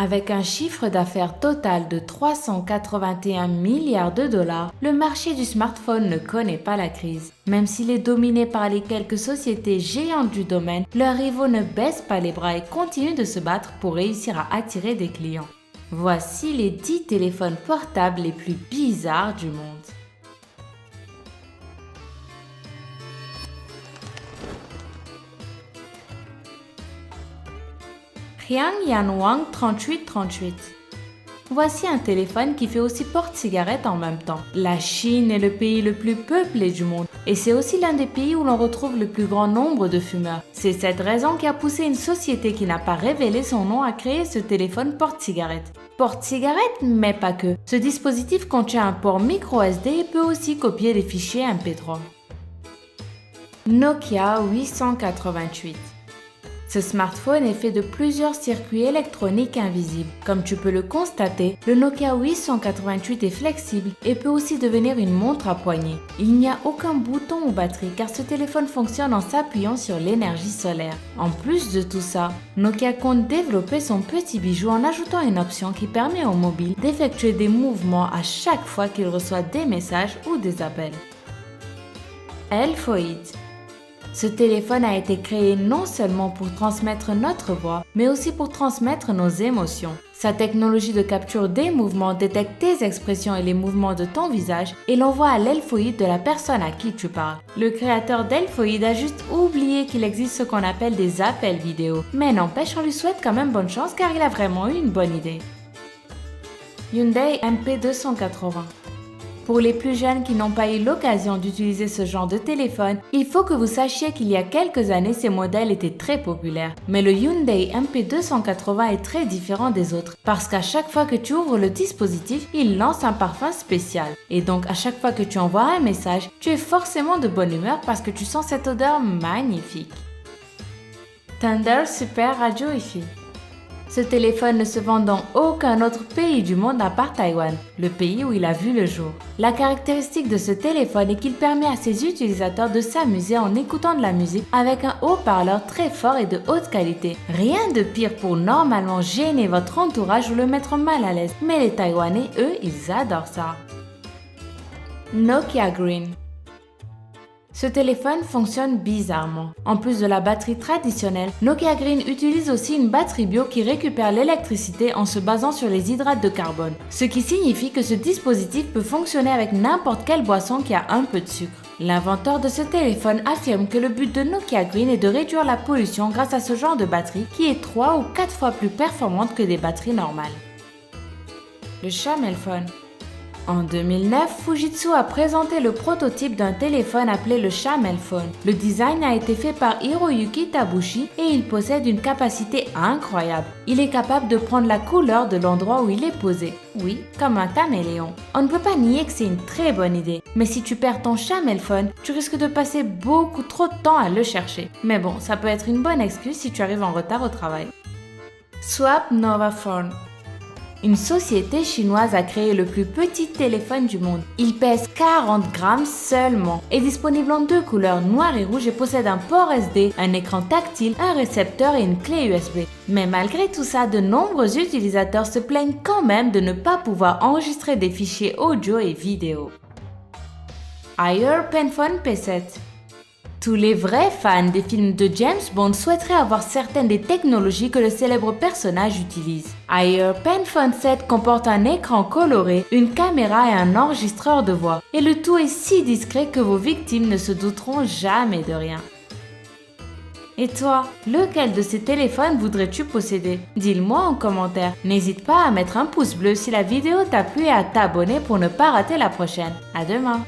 Avec un chiffre d'affaires total de 381 milliards de dollars, le marché du smartphone ne connaît pas la crise. Même s'il est dominé par les quelques sociétés géantes du domaine, leurs rivaux ne baissent pas les bras et continuent de se battre pour réussir à attirer des clients. Voici les 10 téléphones portables les plus bizarres du monde. Hyang Yanwang 3838. Voici un téléphone qui fait aussi porte-cigarette en même temps. La Chine est le pays le plus peuplé du monde et c'est aussi l'un des pays où l'on retrouve le plus grand nombre de fumeurs. C'est cette raison qui a poussé une société qui n'a pas révélé son nom à créer ce téléphone porte-cigarette. Porte-cigarette, mais pas que. Ce dispositif contient un port micro SD et peut aussi copier des fichiers MP3. Nokia 888. Ce smartphone est fait de plusieurs circuits électroniques invisibles. Comme tu peux le constater, le Nokia 888 est flexible et peut aussi devenir une montre à poignée. Il n'y a aucun bouton ou batterie car ce téléphone fonctionne en s'appuyant sur l'énergie solaire. En plus de tout ça, Nokia compte développer son petit bijou en ajoutant une option qui permet au mobile d'effectuer des mouvements à chaque fois qu'il reçoit des messages ou des appels. Elphoid. Ce téléphone a été créé non seulement pour transmettre notre voix, mais aussi pour transmettre nos émotions. Sa technologie de capture des mouvements détecte tes expressions et les mouvements de ton visage et l'envoie à l'Elphoid de la personne à qui tu parles. Le créateur d'Elphoid a juste oublié qu'il existe ce qu'on appelle des appels vidéo. Mais n'empêche, on lui souhaite quand même bonne chance car il a vraiment eu une bonne idée. Hyundai MP280. Pour les plus jeunes qui n'ont pas eu l'occasion d'utiliser ce genre de téléphone, il faut que vous sachiez qu'il y a quelques années, ces modèles étaient très populaires. Mais le Hyundai MP280 est très différent des autres parce qu'à chaque fois que tu ouvres le dispositif, il lance un parfum spécial. Et donc à chaque fois que tu envoies un message, tu es forcément de bonne humeur parce que tu sens cette odeur magnifique. Thunder Super Radio Hi-Fi. Ce téléphone ne se vend dans aucun autre pays du monde à part Taïwan, le pays où il a vu le jour. La caractéristique de ce téléphone est qu'il permet à ses utilisateurs de s'amuser en écoutant de la musique avec un haut-parleur très fort et de haute qualité. Rien de pire pour normalement gêner votre entourage ou le mettre mal à l'aise, mais les Taïwanais, eux, ils adorent ça. Nokia Green. Ce téléphone fonctionne bizarrement. En plus de la batterie traditionnelle, Nokia Green utilise aussi une batterie bio qui récupère l'électricité en se basant sur les hydrates de carbone. Ce qui signifie que ce dispositif peut fonctionner avec n'importe quelle boisson qui a un peu de sucre. L'inventeur de ce téléphone affirme que le but de Nokia Green est de réduire la pollution grâce à ce genre de batterie qui est 3 ou 4 fois plus performante que des batteries normales. Le Chamelphone. En 2009, Fujitsu a présenté le prototype d'un téléphone appelé le Chamelphone. Le design a été fait par Hiroyuki Tabushi et il possède une capacité incroyable. Il est capable de prendre la couleur de l'endroit où il est posé. Oui, comme un caméléon. On ne peut pas nier que c'est une très bonne idée. Mais si tu perds ton Chamelphone, tu risques de passer beaucoup trop de temps à le chercher. Mais bon, ça peut être une bonne excuse si tu arrives en retard au travail. Swap Nova Phone. Une société chinoise a créé le plus petit téléphone du monde. Il pèse 40 grammes seulement, est disponible en 2 couleurs, noir et rouge et possède un port SD, un écran tactile, un récepteur et une clé USB. Mais malgré tout ça, de nombreux utilisateurs se plaignent quand même de ne pas pouvoir enregistrer des fichiers audio et vidéo. Haier Penphone P7. Tous les vrais fans des films de James Bond souhaiteraient avoir certaines des technologies que le célèbre personnage utilise. Haier Penphone 7 comporte un écran coloré, une caméra et un enregistreur de voix. Et le tout est si discret que vos victimes ne se douteront jamais de rien. Et toi, lequel de ces téléphones voudrais-tu posséder? Dis-le-moi en commentaire. N'hésite pas à mettre un pouce bleu si la vidéo t'a plu et à t'abonner pour ne pas rater la prochaine. À demain!